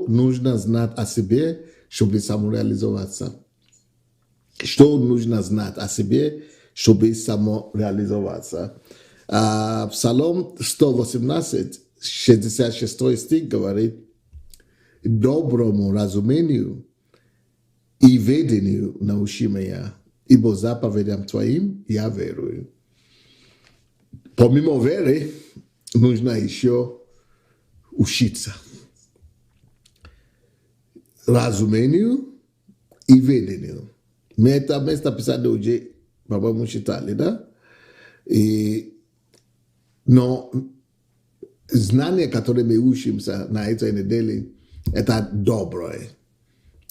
Что нужно знать о себе, чтобы самореализоваться? Что нужно знать о себе, чтобы самореализоваться? Псалом 118, 66 стих говорит: доброму разумению и ведению научи меня, ибо заповедям твоим я верую. Помимо веры, нужно еще учиться. Разумению и ведению. Мы это место писали уже, по-моему, читали, да? Но знания, которые мы учимся на этой неделе, это доброе.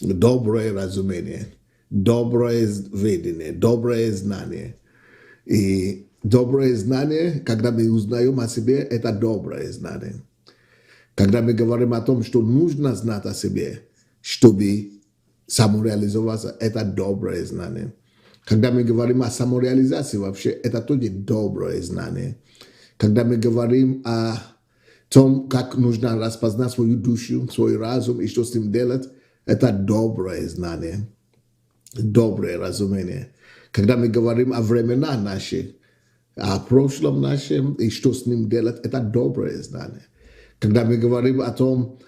Доброе разумение, доброе ведение, доброе знание. И доброе знание, когда мы узнаем о себе, это доброе знание. Когда мы говорим о том, что нужно знать о себе, чтобы самореализоваться, это доброе знание. Когда мы говорим о самореализации вообще, это тоже доброе знание. Когда мы говорим о том, как нужно распознать свою душу, свой разум и что с ним делать, это доброе знание, доброе разумение. Когда мы говорим о времена наших, о прошлом нашем и что с ним делать, это доброе знание. Когда мы говорим о том,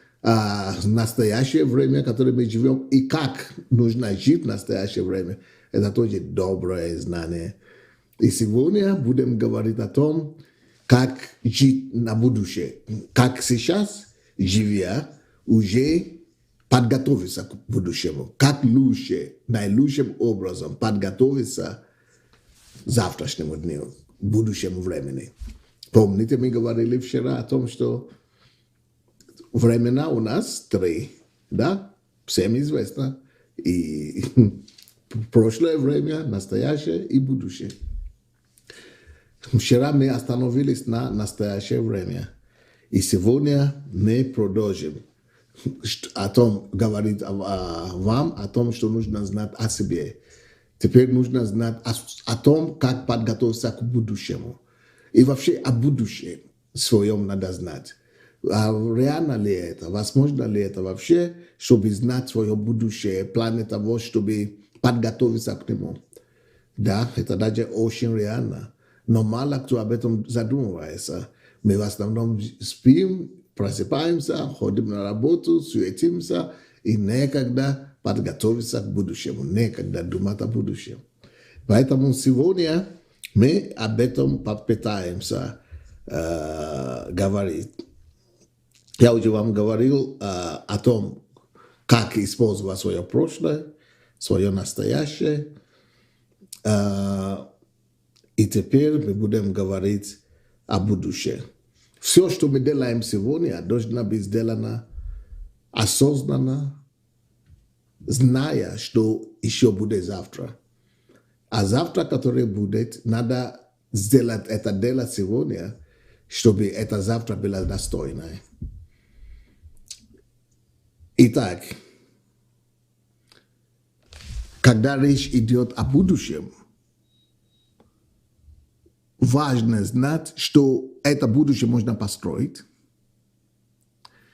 настоящее время, в котором мы живем, и как нужно жить в настоящее время, это тоже доброе знание. И сегодня будем говорить о том, как жить на будущее, как сейчас, живя, уже подготовиться к будущему, как лучше, наилучшим образом подготовиться к завтрашнему дню, к будущему времени. Помните, мы говорили вчера о том, что времена у нас 3, да? Всем известно. И прошлое время, настоящее и будущее. Вчера мы остановились на настоящее время. И сегодня мы продолжим о том, говорить вам, о том, что нужно знать о себе. Теперь нужно знать о том, как подготовиться к будущему. И вообще о будущем своем надо знать. А реально ли это? Возможно ли это вообще, чтобы знать свое будущее, планы того, чтобы подготовиться к нему? Да, это даже очень реально. Но мало кто об этом задумывается. Мы в основном спим, просыпаемся, ходим на работу, суетимся, и некогда подготовиться к будущему, некогда думать о будущем. Поэтому сегодня мы об этом попытаемся говорить. Я уже вам говорил о том, как использовать свое прошлое, свое настоящее. И теперь мы будем говорить о будущем. Все, что мы делаем сегодня, должно быть сделано осознанно, зная, что еще будет завтра. А завтра, который будет, надо сделать это дело сегодня, чтобы это завтра было достойное. Итак, когда речь идет о будущем, важно знать, что это будущее можно построить,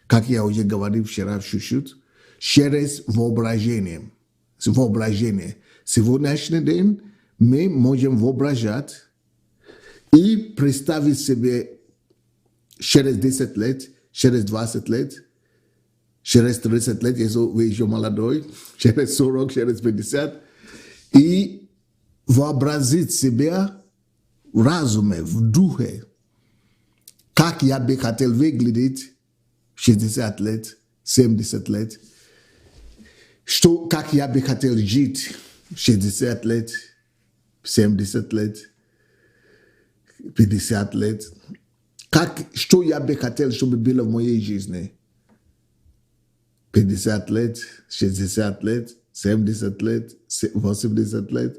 как я уже говорил вчера чуть-чуть, через воображение. Сегодняшний день мы можем воображать и представить себе через 10 лет, через 20 лет, через 30 лет, если вы еще молодой, через 40, через 50, и вообразить себя в разуме, в духе, как я бы хотел выглядеть 60 лет, 70 лет, что, как я бы хотел жить 60 лет, 70 лет, 50 лет, что я бы хотел, чтобы было в моей жизни. 50 лет, 60 лет, 70 лет, 80 лет,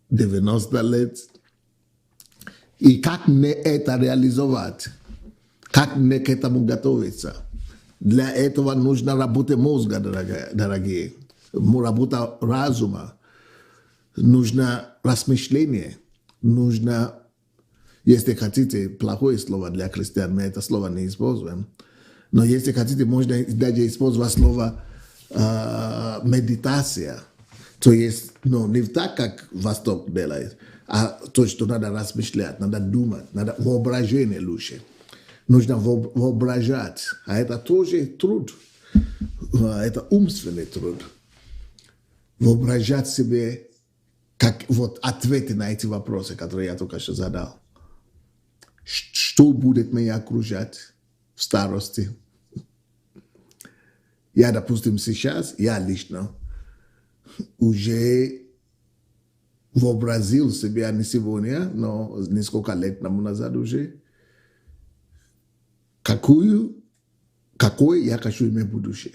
90 лет. И как мне это реализовать? Как мне к этому готовиться? Для этого нужна работа мозга, дорогие. Работа разума. Нужно размышление. Нужно, если хотите, плохое слово для христиан, мы это слово не используем. No jeste хотите možda dađe ispoznava slova meditacija. To jest, no, не так, как Восток делает, а то, что надо размышлять, надо думать, надо воображение лучше. Нужно воображать, а это тоже труд, это умственный труд. Воображать себе, как вот ответы на эти вопросы, которые я только что задал. Что будет меня окружать в старости? Я, допустим, сейчас, я лично уже вообразил себя не сегодня, но несколько лет назад уже, какое я хочу иметь будущее.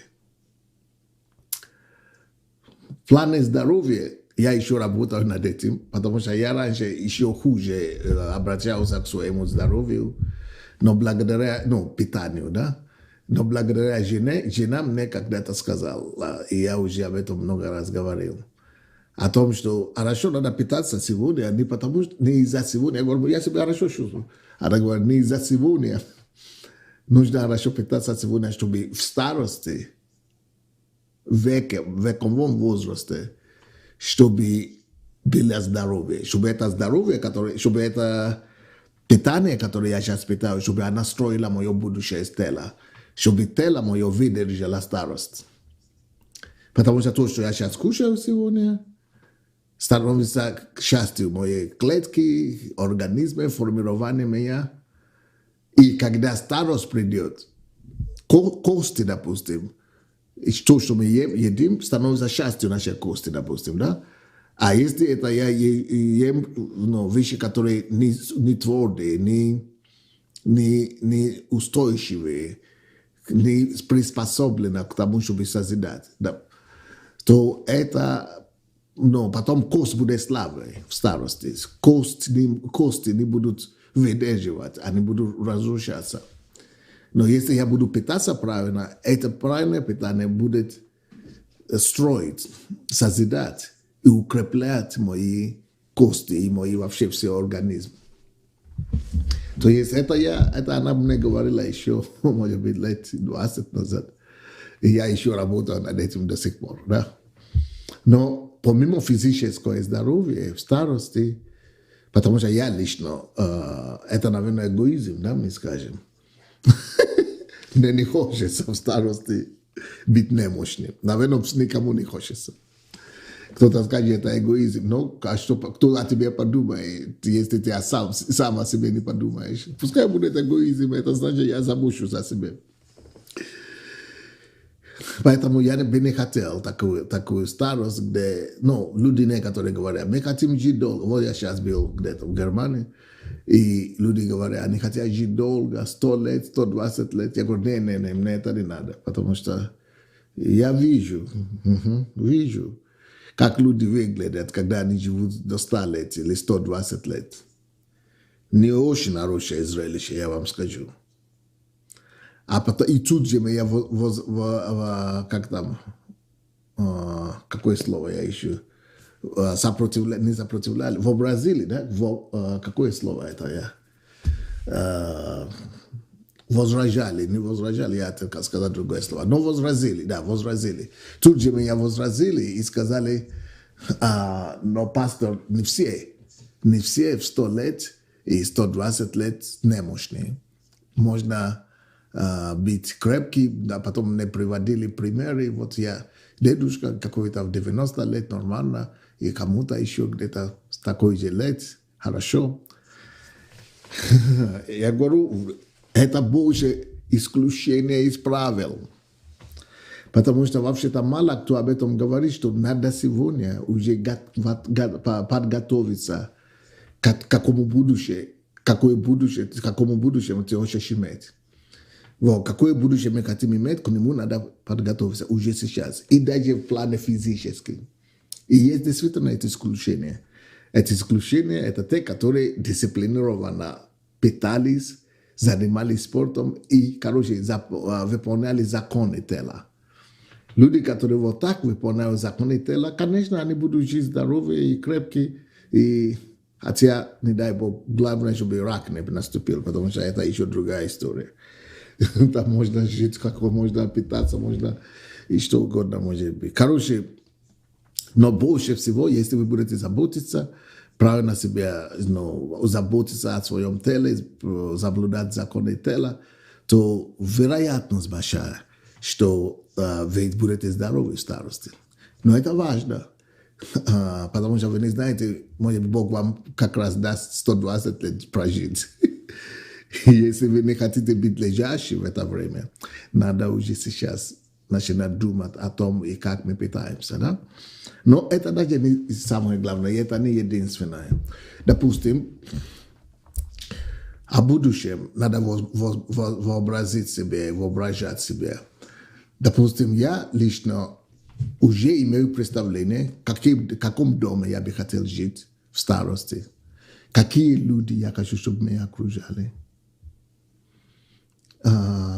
Планы здоровья я еще работаю над этим, потому что я раньше еще хуже обращался к своему здоровью, но благодаря, питанию, да, но благодаря жена мне когда-то сказала, и я уже об этом много раз говорил, о том, что хорошо надо питаться сегодня, не потому что не из-за сегодня. Я говорю, я себя хорошо чувствую. Она говорит, не из-за сегодня. Нужно хорошо питаться сегодня, чтобы в старости, в вековом возрасте, чтобы было здоровье, чтобы это здоровье, чтобы это питание, которое я сейчас питаю, чтобы оно строило мое будущее тело, чтобы тело мое выдержало старость. Потому что то, что я сейчас кушаю сегодня, становится частью моей клетки, организма, формирования меня. И когда старость придет, кости, допустим, и то, что мы едим, становится частью нашей кости, допустим, да? А если это я ем вещи, которые не твердые, не устойчивые, не приспособлены к тому, чтобы созидать, да, то это, потом кость будет слабой в старости. Кости не будут выдерживать, они будут разрушаться. Но если я буду питаться правильно, это правильное питание будет строить, созидать и укреплять мои кости и мои вообще все организмы. То есть это она мне говорила еще, может быть, лет 20 назад. И я еще работаю над этим до сих пор, да. Но помимо физического здоровья в старости, потому что я лично, это, наверное, эгоизм, да, мы скажем. Мне не хочется в старости быть немощным. Наверное, никому не хочется. Кто-то скажет, это эгоизм. Но кто о тебе подумает, если ты сам о себе не подумаешь? Пускай будет эгоизм, это значит, я замучу за себя. Поэтому я бы не хотел такую старость, где, люди некоторые говорят, мы хотим жить долго. Вот я сейчас был где-то в Германии, и люди говорят, они хотят жить долго, 100 лет, 120 лет. Я говорю, не, мне это не надо, потому что я вижу, как люди выглядят, когда они живут до 100 лет или 120 лет. Не очень хорошее зрелище, я вам скажу. А потом, и тут же я как там, какое слово я ищу, не сопротивляли, вообразили, да, какое слово это я, возражали, не возражали, я хотел сказать другое слово, но возразили, да, возразили. Тут же меня возразили и сказали, но пастор, не все в 100 лет и 120 лет немощные. Можно быть крепкий, а потом мне приводили примеры. Вот я, дедушка какой-то в 90 лет нормально, и кому-то еще где-то с такой же лет, хорошо. Я говорю, это больше исключение из правил. Потому что вообще-то мало кто об этом говорит, что надо сегодня уже подготовиться к какому будущему ты хочешь иметь. Вот, какое будущее мы хотим иметь, к нему надо подготовиться уже сейчас. И даже в плане физическом. И есть действительно эти исключения. Эти исключения – это те, которые дисциплинированно питались, занимались спортом и, выполняли законы тела. Люди, которые вот так выполняют законы тела, конечно, они будут жить здоровые и крепкие. И хотя, не дай Бог, главное, чтобы рак не наступил, потому что это еще другая история. Там можно жить, как можно питаться, можно и что угодно может быть. Короче, но больше всего, если вы будете заботиться, правильно себя, заботиться о своем теле, соблюдать законы тела, то вероятность большая, что вы будете здоровы в старости. Но это важно, потому что вы не знаете, может Бог вам как раз даст 120 лет прожить. Если вы не хотите быть лежащим в это время, надо уже сейчас начинать думать о том, и как мы питаемся. Да? Но это даже не самое главное, это не единственное. Допустим, о будущем надо вообразить себе, воображать себе. Допустим, я лично уже имею представление, в каком доме я бы хотел жить в старости. Какие люди я хочу, чтобы меня окружали.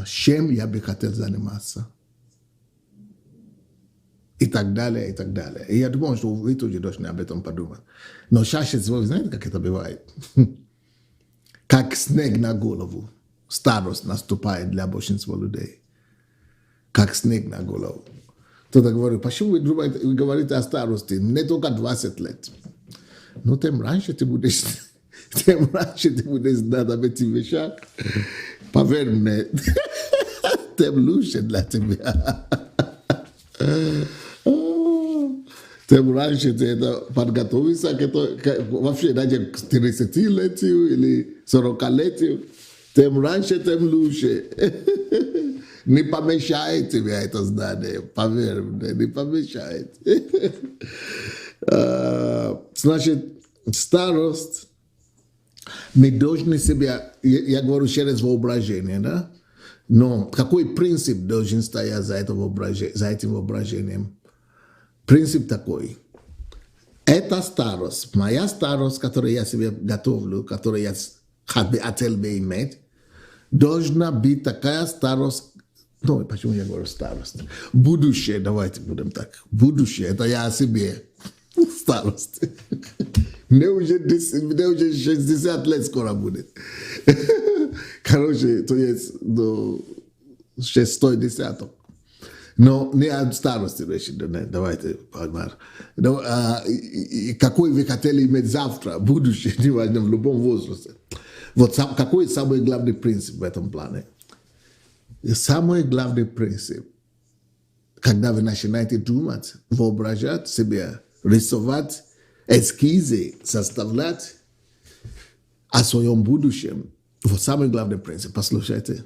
Чем я бы хотел заниматься. И так далее, и так далее. И я думаю, что вы тоже должны об этом подумать. Но чаще всего, вы знаете, как это бывает? Как снег на голову. Старость наступает для большинства людей. Как снег на голову. Кто-то говорит, почему вы говорите о старости? Мне только 20 лет. Но тем раньше ты будешь знать об этих вещах. Поверь мне, тем лучше для тебя. Тем раньше ты это подготовиться вообще даже к 30-летию или 40-летию. Тем раньше, тем лучше. Не помешает тебе это знание, поверь мне, не помешает. Значит, старость, мы должны себя, я говорю через воображение, да? Но какой принцип должен стоять за этим воображением? Принцип такой. Эта старость, моя старость, которую я себе готовлю, которую я хотел бы иметь, должна быть такая старость. Ну, почему я говорю старость? Будущее, давайте будем так. Будущее, это я о себе. Старость. Мне уже 60 лет скоро будет. Короче, то есть шестой десяток. Но не о старости речи, давайте понимаем. Какой вы хотели иметь завтра, будущее, неважно, в любом возрасте. Вот какой самый главный принцип в этом плане? И самый главный принцип, когда вы начинаете думать, воображать себе, рисовать, эскизы, составлять о своем будущем, вот самый главный принцип, послушайте,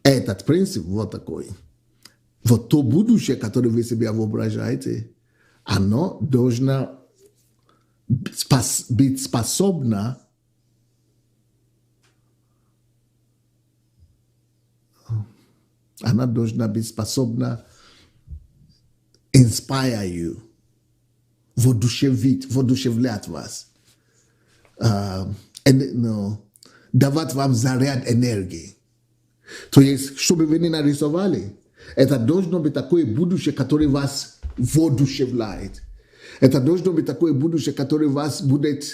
этот принцип вот такой. Вот то будущее, которое вы себе воображаете, оно должно быть способно она должна быть способна inspire you, воодушевлять вас, давать вам заряд энергии. То есть, чтобы вы не нарисовали, это должно быть такое будущее, которое вас воодушевляет. Это должно быть такое будущее, которое вас будет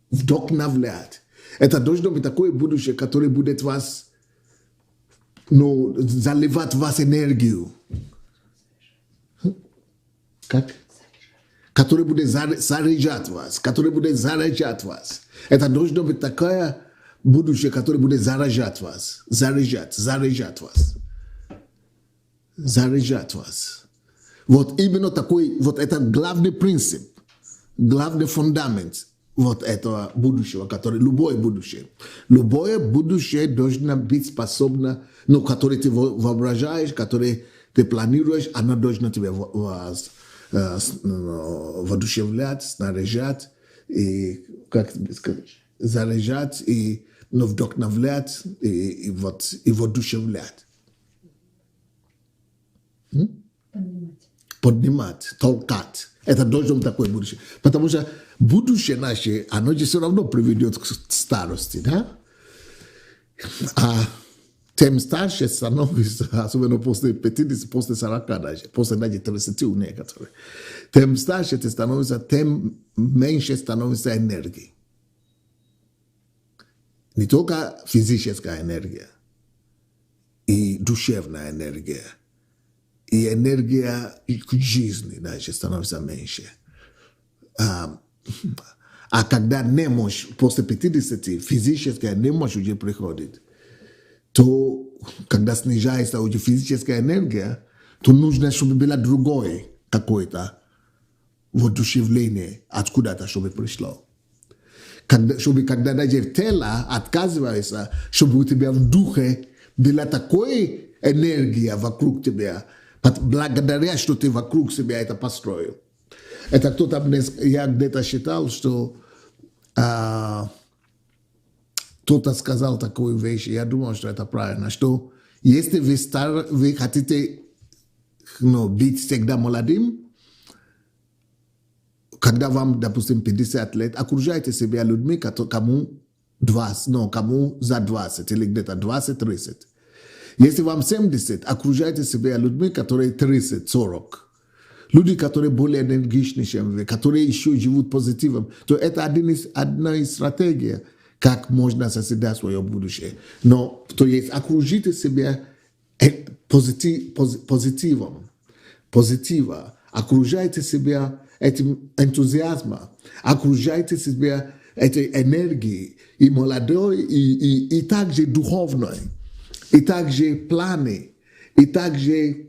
вдохновлять. Это должно быть такое будущее, которое будет вас заливать вас энергию. Как? Который будет заряжать вас. Который будет заряжать вас. Это должно быть такое будущее, которое будет заряжать вас. Заряжать вас. Заряжать вас. Вот именно такой, вот это главный принцип, главный фундамент вот этого будущего, который любое будущее должно быть способно, которое ты воображаешь, которое ты планируешь, оно должно тебя воодушевлять, снаряжать, и, как сказать, заряжать, и вдохновлять, и воодушевлять. Поднимать, толкать. Это должно быть такое будущее. Потому что будущее наше, оно же все равно приведет к старости, да? А тем старше становится, особенно после 50, после 40 даже, после даже 30 у некоторых. Тем старше ты становишься, тем меньше становится энергии. Не только физическая энергия, i duševna energija. I energija жизни, znači, становится меньше. А когда не можешь, после 50 физически не можешь уже приходить, то когда снижается уже физическая энергия, то нужно, чтобы было другое какое-то воодушевление откуда-то, чтобы пришло. Когда даже тело отказывается, чтобы у тебя в духе была такая энергия вокруг тебя, благодаря, что ты вокруг себя это построил. Это кто-то, я где-то считал, что кто-то сказал такую вещь, я думал, что это правильно, что если вы хотите быть всегда молодым, когда вам, допустим, 50 лет, окружайте себя людьми, кому за 20 или где-то 20-30. Если вам 70, окружайте себя людьми, которые 30-40. Люди, которые более энергичны, чем вы, которые еще живут позитивом. То это одна из стратегий, как можно созидать свое будущее. Но то есть окружите себя позитивом. Окружайте себя этим энтузиазмом. Окружайте себя этой энергией. И молодой, и также духовной. И также планы. И также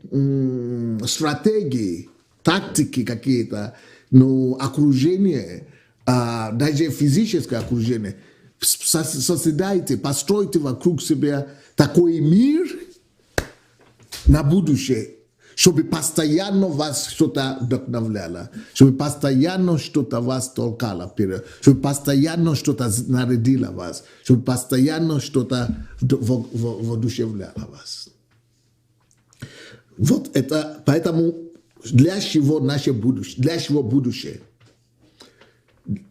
стратегии. Тактики какие-то, но окружение, даже физическое окружение, создайте, постройте вокруг себя такой мир на будущее, чтобы постоянно вас что-то вдохновляло, чтобы постоянно что-то вас толкало вперед, чтобы постоянно что-то нарядило вас, чтобы постоянно что-то воодушевляло вас. Вот это, поэтому для чего наше будущее? Для чего будущее?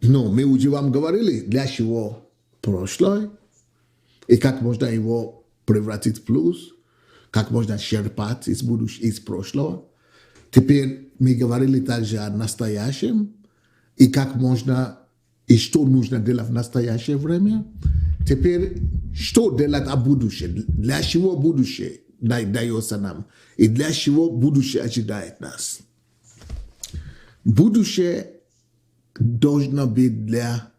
Но мы уже вам говорили, для чего прошлое, и как можно его превратить в плюс, как можно черпать из прошлого. Теперь мы говорили также о настоящем, и как можно, и что нужно делать в настоящее время. Теперь, что делать о будущем? Для чего будущее дается нам? И для чего будущее ожидает нас? Будущее должно быть для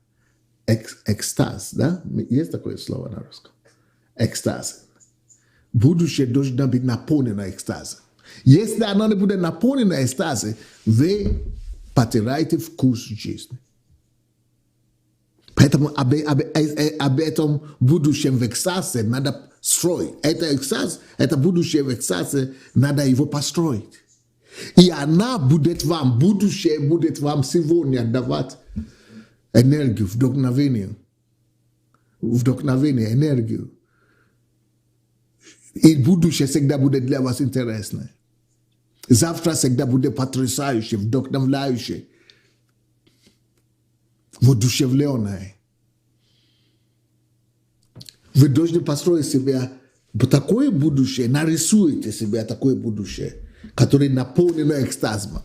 экстаз, да? Есть такое слово на русском? Экстаз. Будущее должно быть наполнено экстазом. Если оно не будет наполнено экстазом, вы потеряете вкус жизни. Поэтому об этом будущем в экстазе надо строить. Это экстаз, это будущее в экстазе, надо его построить. И она будет вам, будущее будет вам сегодня давать энергию, вдохновение, энергию. И будущее всегда будет для вас интересно. Завтра всегда будет потрясающе, вдохновляюще, воодушевленное. Вы должны построить себя такое будущее, нарисуйте себе такое будущее, которое наполнено экстазом.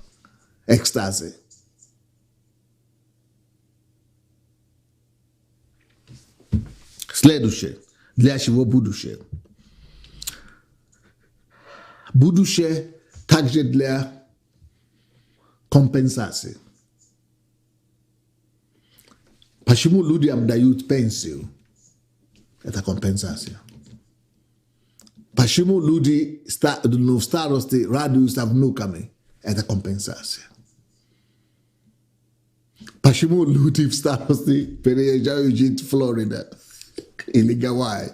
Следующее. Для чего будущее? Будущее также для компенсации. Почему людям дают пенсию? Это компенсация. Почему люди в старости радуются внуками? Это компенсация. Почему люди в старости переезжают жить в Флориду или Гавайи?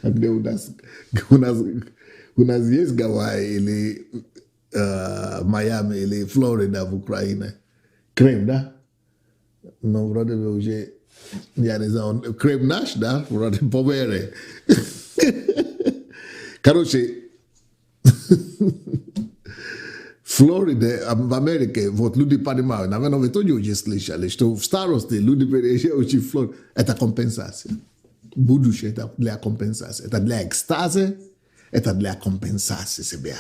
Где у нас есть Гавайи или Майами или Флорида в Украине? Крым, да? Но вроде бы уже, я не знаю, Крым наш, да? Вроде повере. Короче, Флорида, в Америке, вот люди понимают, наверное, вы тоже уже слышали, что в старости люди переезжают в Флориду. Это компенсация. Будущее это для компенсации. Это для экстаза, это для компенсации себя.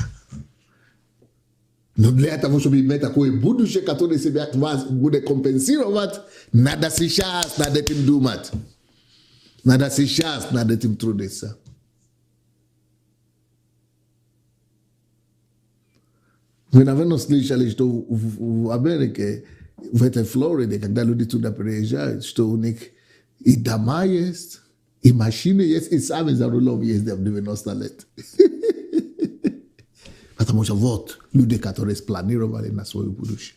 Но для того, чтобы иметь такое будущее, которое себя вас будет компенсировать, надо сейчас над этим думать. Надо сейчас над этим трудиться. Вы, наверное, слышали, что в Америке, в этой Флориде, когда люди туда приезжают, что у них и дома есть, и машины есть, и сами за рулем ездят в 90 лет. Потому что вот люди, которые спланировали на свое будущее.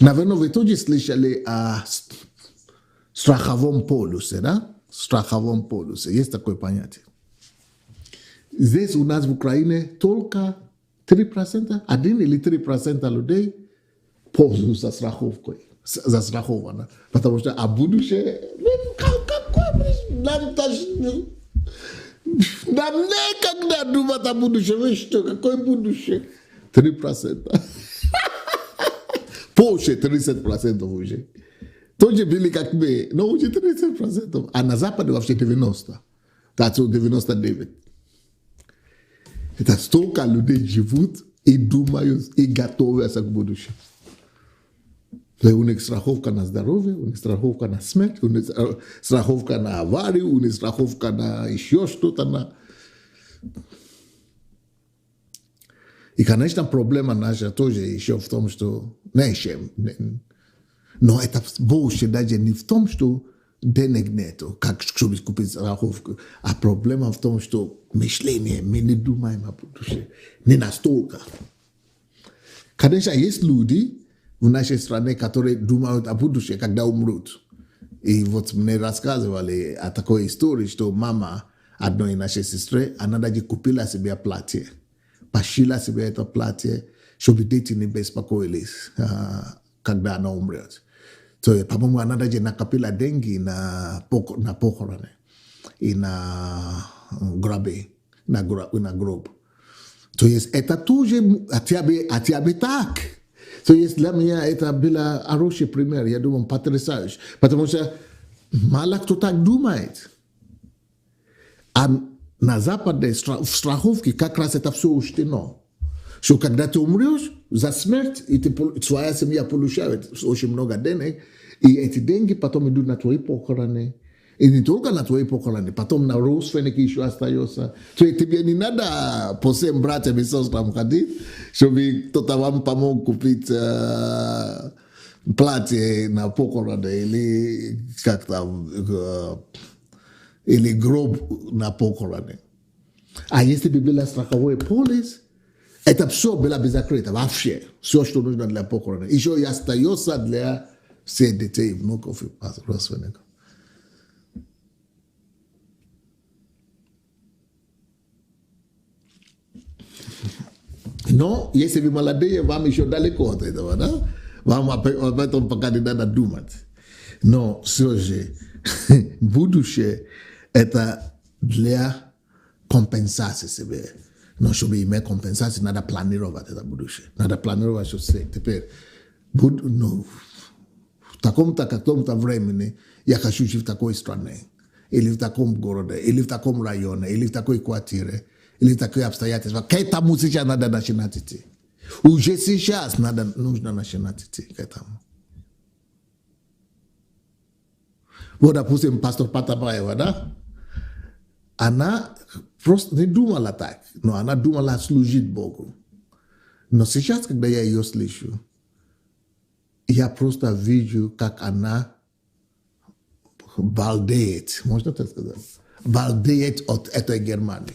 Наверное, вы тоже слышали о страховом полюсе, да? Страховом полюсе. Есть такое понятие. Здесь у нас в Украине только 3%, 1 или 3% людей пользуются страховкой, застраховано. Потому что будущее, нам некогда думать о будущем. Вы что, какое будущее? 3%. Позже 30% уже. Тоже были как мы, но уже 30%. А на Западе вообще 90%. Так 99%. Это столько людей живут и думают, и готовятся к будущему. У них страховка на здоровье, у них страховка на смерть, у них страховка на аварию, у них страховка на еще что-то. И, конечно, проблема наша тоже еще в том, что... Но это больше даже не в том, что денег нету, как чтобы купить страховку. А проблема в том, что мышление, мы не думаем о будущем. Не настолько. Конечно, есть люди в нашей стране, которые думают о будущем, когда умрут. И вот мне рассказывали о такой истории, что мама одной нашей сестры, она даже купила себе платье. Пошила себе это платье, чтобы дети не беспокоились, когда она умрет. То, по-моему, она даже накопила деньги на похороны и на гроб. То есть это тоже хотя бы так. То есть для меня это был хороший пример, я думаю, потрясающий. Потому что мало кто так думает. А на Западе в страховке как раз это все учтено. Что когда ты умрешь за смерть, и твоя семья получает очень много денег, и эти деньги потом идут на твои похороны. И не только на твои похороны, потом на родственники еще остается. То есть тебе не надо по всем братьям и сестрам ходить, чтобы кто-то вам помог купить платье на похороны или как там, или гроб на похороны. А если бы был страховой полис, это все было бы закрыто вообще. Все, что нужно для похорона. Еще и остается для всех детей, внуков и родственников. Но если вы молодые, вам еще далеко от этого, да? Вам об этом пока не надо думать. Но все же, будущее это для компенсации себе. Но чтобы иметь компенсацию, надо планировать это будущее. Надо планировать, что теперь, в таком-то времени я хочу жить в такой стране, или в таком городе, или в таком районе, или в такой квартире, или в такой обстоятельства. К этому сейчас надо начинать идти. Уже сейчас нужно начинать идти к этому. Вот, допустим, пастор Патабаева, да? Она просто не думала так, но она думала служить Богу. Но сейчас, когда я ее слышу, я просто вижу, как она балдеет, можно так сказать, балдеет от этой Германии.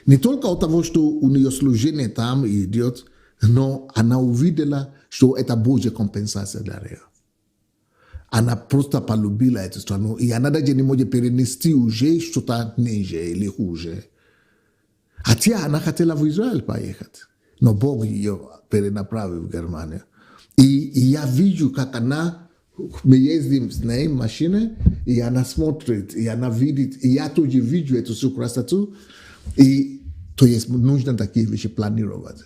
Не только от того, что у нее служение там идет, но она увидела, что это Божья компенсация для нее. Она просто полюбила эту страну, и она даже не может перенести уже что-то ниже или хуже. Хотя она хотела в Израиль поехать, но Бог ее перенаправил в Германию. И я вижу, как она, мы ездим с ней в машине, и она смотрит, и она видит, и я тоже вижу эту всю красоту, и то есть нужно такие вещи планировать,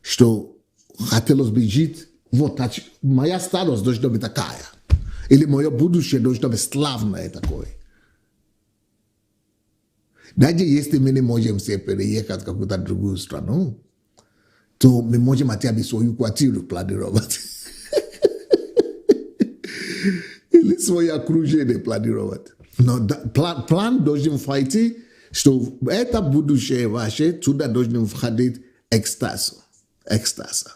что хотелось бы жить, вот, моя старость должна быть такая. Или мое будущее должно быть славное такое. Даже если мы не можем все переехать в какую-то другую страну, то мы можем хотя бы свою квартиру планировать. Или свое окружение планировать. Но план должен войти, что это будущее ваше, туда должен входить экстаз. ekstasa.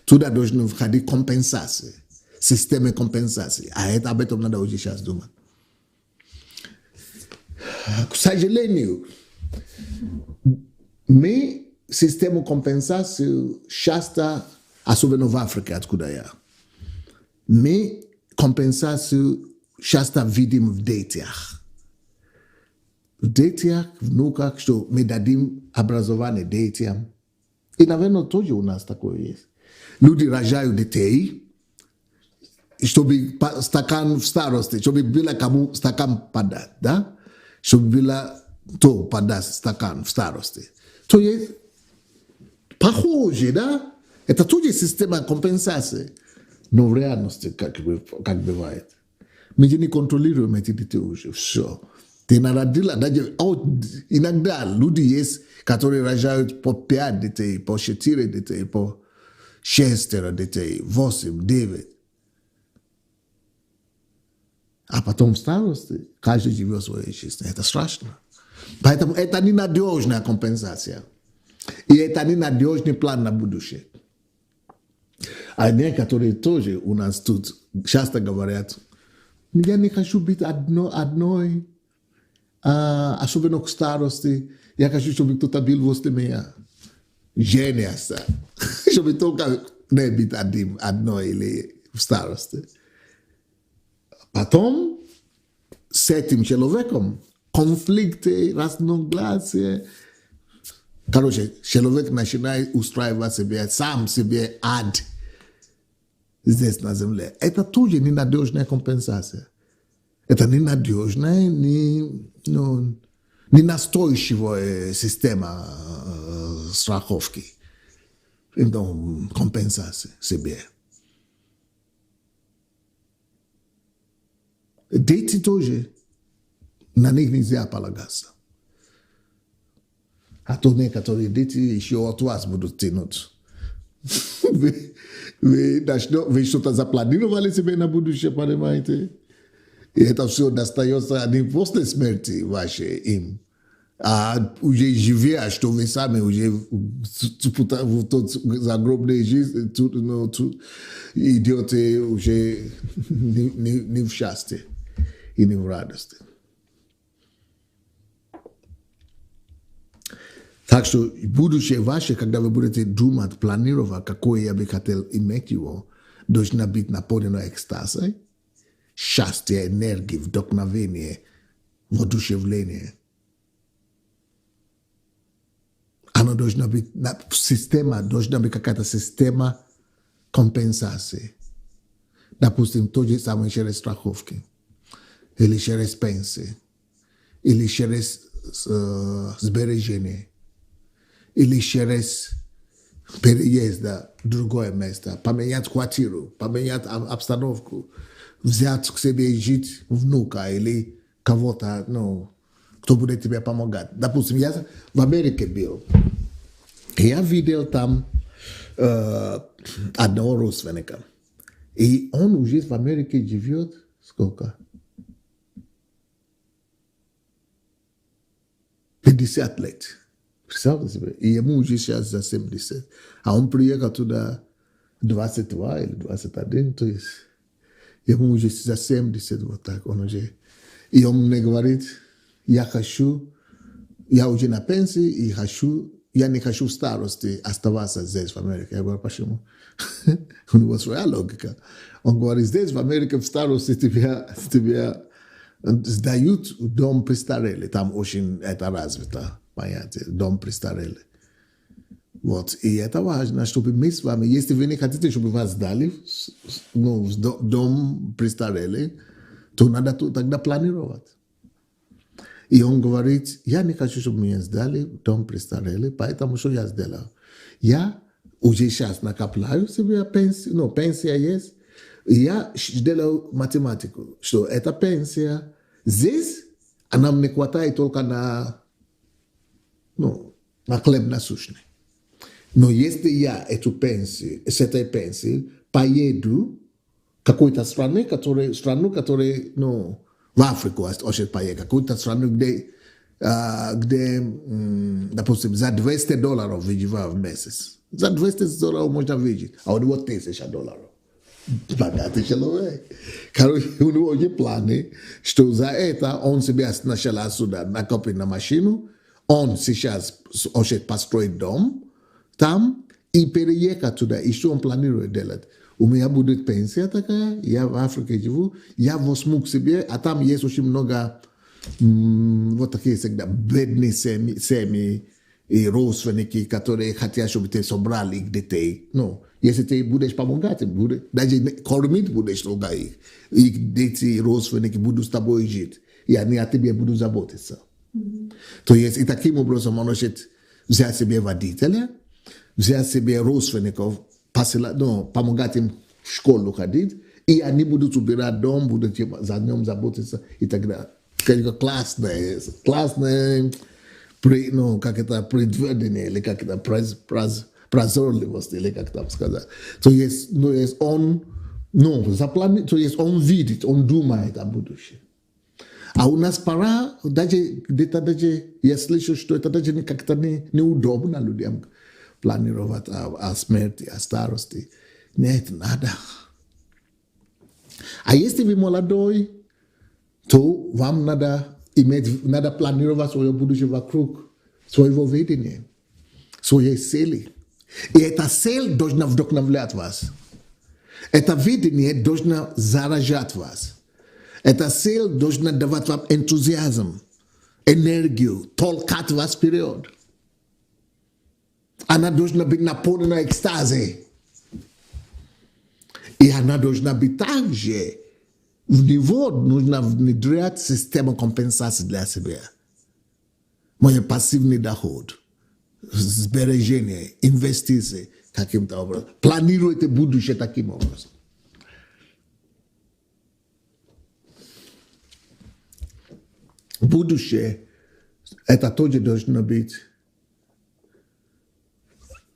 Tudo должно входить компенсации. Система компенсации. А это об этом надо уже сейчас думать. К сожалению, мы систему компенсации часто, особенно в Африке, откуда я, мы компенсацию часто видим в детях. В детях, в внуках, что мы дадим образование детям. И, наверное, тоже у нас такое есть. Люди рожают детей, чтобы стакан в старости, чтобы было кому стакан подать, да? Чтобы было то подать стакан в старости. То есть похоже, да? Это тоже система компенсации. Но в реальности, как бывает, мы не контролируем эти детей уже. Все. Ты народила, даже иногда люди есть, которые рожают по 5 детей, по 4 детей, по 6 детей, 8, 9. А потом в старости каждый живет своей жизнью. Это страшно. Поэтому это ненадежная компенсация. И это ненадежный план на будущее. А некоторые тоже у нас тут часто говорят, я не хочу быть одной, особенно к старости, я хочу, чтобы кто-то был возле меня. Genius. Чтобы только не быть одной или в старости. Потом с этим человеком конфликты, разногласия. Короче, человек начинает устраивать себе, сам себе ад здесь на земле. Это тоже ненадежная компенсация. Это ненадежная, ненастойчивая система страховки. Компенсации себе. Дети тоже, на них нельзя полагаться. А то некоторые дети еще от вас будут тянуть. Вы что-то запланировали себе на будущее, понимаете? И это все достается не после смерти вашей им. А уже живя, что вы сами уже в загробной жизни идете уже не в счастье и не в радости. Так что будущее ваше, когда вы будете думать, планировать, какое я бы хотел иметь его, должно быть наполнено экстазой, счастье, энергии, вдохновение, воодушевление. Оно должно быть, система, должна быть какая-то система компенсации. Допустим, то же самое через страховки, или через пенсии, или через сбережения, или через переезда в другое место, поменять квартиру, поменять обстановку, взять к себе жить внука или кого-то, кто будет тебе помогать. Допустим, я в Америке был, и я видел там одного родственника. И он уже в Америке живет сколько? 50 лет. Представьте себе. И ему уже сейчас за 70. А он приехал туда 22 или 21, то есть ему уже за 70, вот так. Он уже. И он мне говорит, я уже на пенсии, и я не хочу в старости оставаться здесь, в Америке. Я говорю, почему? У него своя логика. Он говорит, здесь, в Америке, в старости тебя сдают дом престарелых. Там очень это развито, понятие, дом престарелых. Вот. И это важно, чтобы мы с вами, если вы не хотите, чтобы вас дали дом престарелых, то надо тогда планировать. И он говорит, я не хочу, чтобы меня сдали дом престарелых, поэтому что я сделал? Я уже сейчас накопляю себе пенсию, пенсия есть, и я делаю математику, что эта пенсия здесь, она мне хватает только на хлеб насущный. Но если я с этой пенсией поеду в какой-то страну, которая, в Африку, очень поехать, какую-то страну, где, допустим, за $200 выживаю в месяц. Za $200 można wiedzieć, a oni było $1000. Богатый человек. Короче, у него есть планы, что за это он себя сначала сюда накопит на машину, он сейчас хочет построить дом там и переехать туда. И что он планирует делать? У меня будет пенсия такая, я в Африке живу, я возьму к себе, а там есть очень много вот такие всегда бедные семьи и родственники, которые хотят, чтобы ты собрал их детей. Ну, если ты будешь помогать, даже кормить будешь много их. Их дети, родственники будут с тобой жить. И они о тебе будут заботиться. То есть и таким образом он может взять себе водителя, взять себе родственников, помогать им в школу ходить, и они будут убирать дом, будут за ним заботиться и так далее. Классное, как это, предвидение, или как это, прозорливость, или как там сказать. То есть, он видит, он думает о будущем. А у нас пора, где-то я слышу, что это даже как-то неудобно людям планировать о смерти, о старости. Нет, надо. А если вы молодой, то вам надо планировать свое будущее вокруг своего видения, своей цели. И эта цель должна вдохновлять вас. Это видение должно заражать вас. Эта цель должна давать вам энтузиазм, энергию, толкать вас вперед. Она должна быть наполнена экстазом. И она должна быть также в него нужно внедрять систему компенсации для себя. Мой пассивный доход, сбережение, инвестиции каким-то образом. Планируйте будущее таким образом. Будущее это тоже должно быть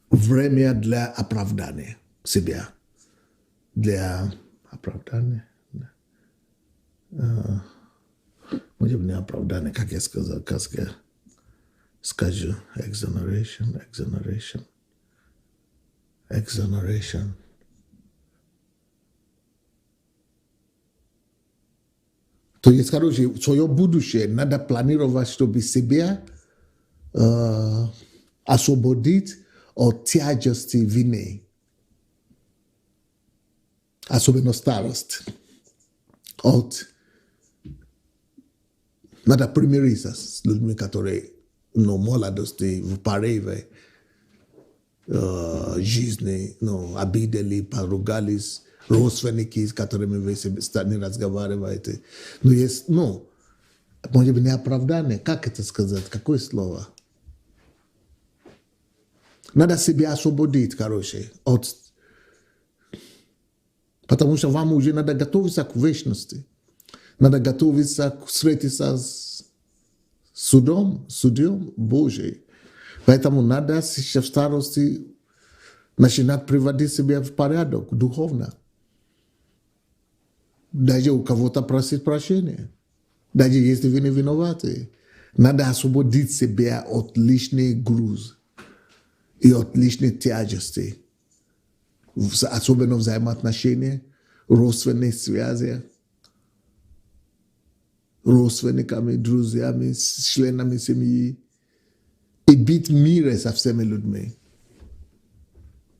время для оправдания себя. Для оправдания. Может быть, не оправдание, как я сказал, скажу, exoneration. То есть, короче, свое будущее надо планировать, чтобы себя освободить от тяжести вины. Особенно старость. Надо примириться с людьми, которые в молодости, в порыве жизни, обидели, поругались, родственники, с которыми вы не разговариваете. Но есть, может быть, неоправданное. Как это сказать? Какое слово? Надо себя освободить, короче, потому что вам уже надо готовиться к вечности. Надо готовиться встретиться с судом Божьим. Поэтому надо сейчас в старости начинать приводить себя в порядок духовно. Даже у кого-то просить прощения. Даже если вы не виноваты. Надо освободить себя от лишней груз и от лишней тяжести. Особенно взаимоотношения, родственные связи, родственниками, друзьями, членами семьи. И быть в мире со всеми людьми.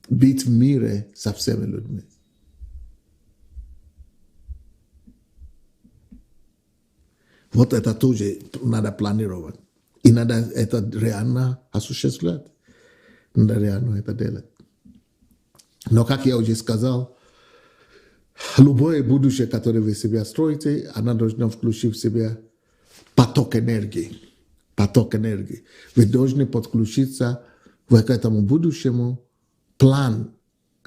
Быть в мире со всеми людьми. Вот это тоже надо планировать. И надо это реально осуществлять. Надо реально это делать. Но, как я уже сказал, любое будущее, которое вы себя строите, оно должно включить в себя поток энергии. Поток энергии. Вы должны подключиться к этому будущему план,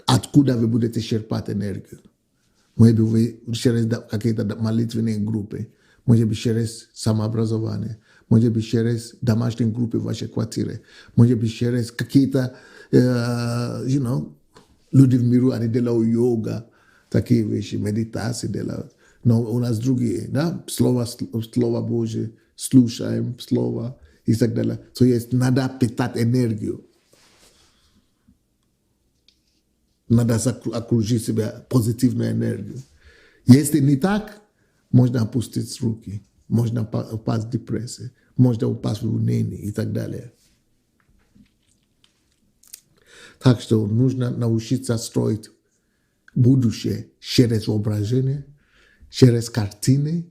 откуда вы будете черпать энергию. Может быть, вы через какие-то молитвенные группы, может быть, через самообразование, может быть, через домашние группы в вашей квартире, может быть, через какие-то, люди в миру, они делают йога, такие вещи, медитации делают. Но у нас другие, да? Слово Божие, слушаем слово и так далее. То есть надо питать энергию. Надо окружить себя позитивной энергией. Если не так, можно опустить руки, можно упасть в депрессию, можно упасть в уныние и так далее. Так что нужно научиться строить будущее через воображение, через картины.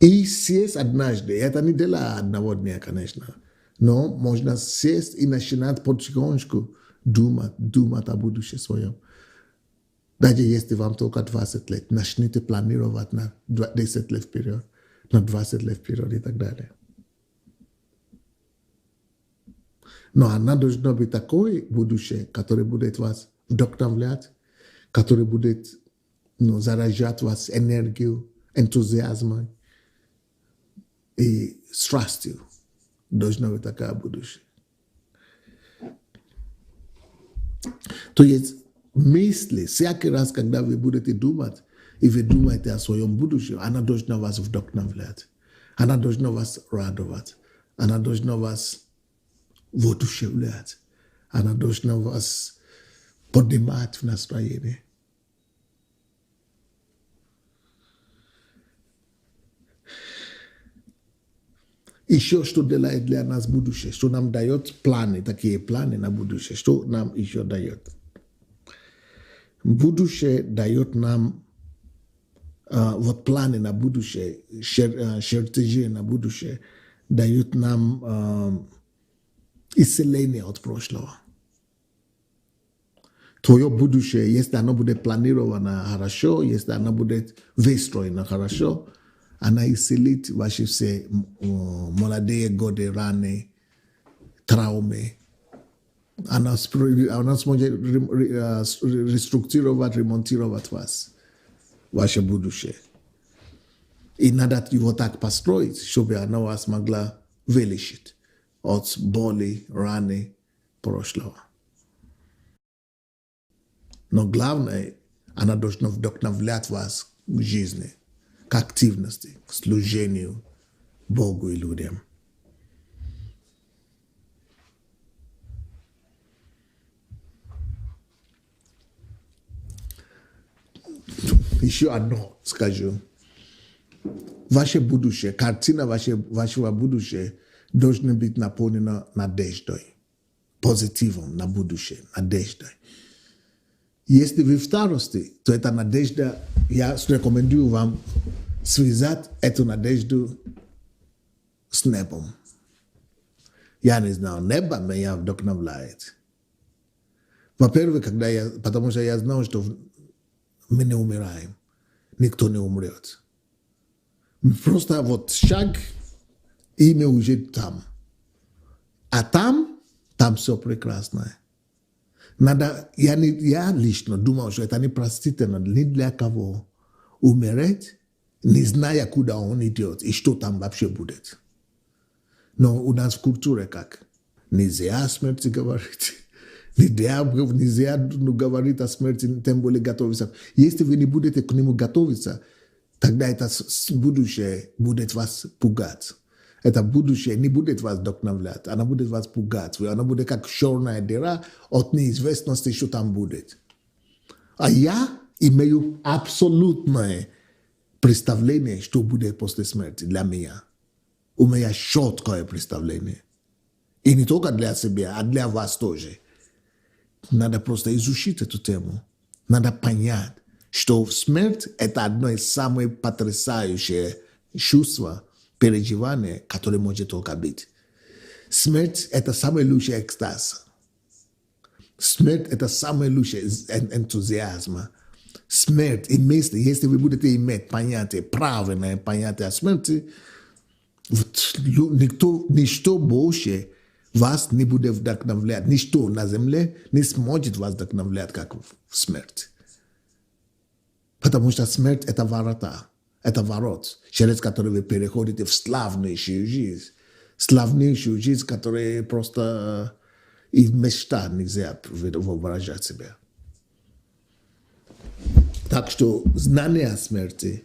И сесть однажды, это не дело одного дня, конечно, но можно сесть и начинать потихонечку думать о будущем своем. Даже если вам только 20 лет, начните планировать на 10 лет вперед, на 20 лет вперед и так далее. Но оно должно быть такое будущее, которое будет вас вдохновлять, которое будет заражать вас энергию, энтузиазмом и страстью. Должно быть такое будущее. То есть мысли, всякий раз, когда вы будете думать, и вы думаете о своем будущем, она должна вас вдохновлять, она должна вас радовать, она должна вас воодушевлять, она должна вас поднимать в настроении. Еще что делает для нас будущее, что нам дает планы, такие планы на будущее, что нам еще дает. Будущее дает нам вот планы на будущее, чертежи на будущее, дают нам исцеление от прошлого. Твое будущее, если оно будет планировано хорошо, если оно будет выстроено хорошо, она исцелит ваши все молодые годы, раны, травмы. Она сможет реструктурировать, ремонтировать вас, ваше будущее. И надо его так построить, чтобы она вас могла вылечить от боли, раны прошлого. Но главное, она должна вдохновлять вас к жизни, к активности, к служению Богу и людям. Еще одно скажу. Ваше будущее, картина вашего будущего должна быть наполнена надеждой, позитивом на будущее, надеждой. Если вы в старости, то эта надежда, я рекомендую вам связать эту надежду с небом. Я не знаю, небо меня вдохновляет. Во-первых, потому что я знаю, что мы не умираем, никто не умрет. Просто вот шаг, и мы уже там. А там все прекрасное. Я лично думал, что это непростительно ни для кого умереть, не зная, куда он идет и что там вообще будет. Но у нас в культуре как? Нельзя о смерти говорить. Нельзя говорить о смерти, тем более готовиться. Если вы не будете к нему готовиться, тогда это будущее будет вас пугать. Это будущее не будет вас вдохновлять, она будет вас пугать. Она будет как черная дыра от неизвестности, что там будет. А я имею абсолютное представление, что будет после смерти для меня. У меня четкое представление. И не только для себя, а для вас тоже. Надо просто изучить эту тему. Надо понять, что смерть – это одно из самых потрясающих чувств, переживания, которые может только быть. Смерть – это самый лучший экстаз. Смерть – это самый лучший энтузиазм. Смерть, если вы будете иметь понятие, правильное понятие о смерти, ничто больше вас не будет вдохновлять. Ничто на земле не сможет вас вдохновлять, как смерть. Потому что смерть – это ворота. Это ворот, через которые вы переходите в славнейшую жизнь. Славнейшую жизнь, которая просто и в мечтах нельзя воображать себя. Так что знание о смерти,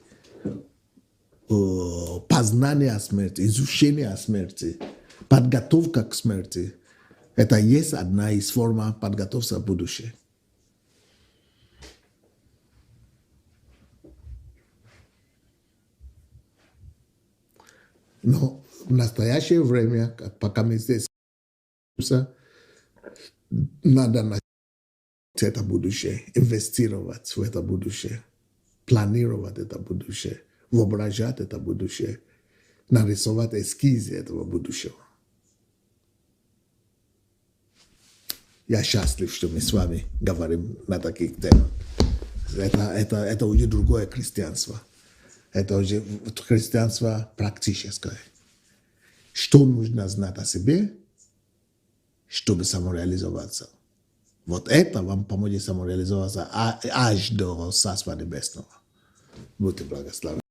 познание о смерти, изучение о смерти, подготовка к смерти – это есть одна из форм подготовки к будущему. в настоящее время, пока мы здесь, надо начать это будущее, инвестировать в это будущее, планировать это будущее, воображать это будущее, нарисовать эскизы этого будущего. Я счастлив, что мы с вами говорим на таких темах. Это уже другое христианство. Это уже христианство практическое. Что нужно знать о себе, чтобы самореализоваться. Вот это вам поможет самореализоваться аж до Царства Небесного. Будьте благословенны.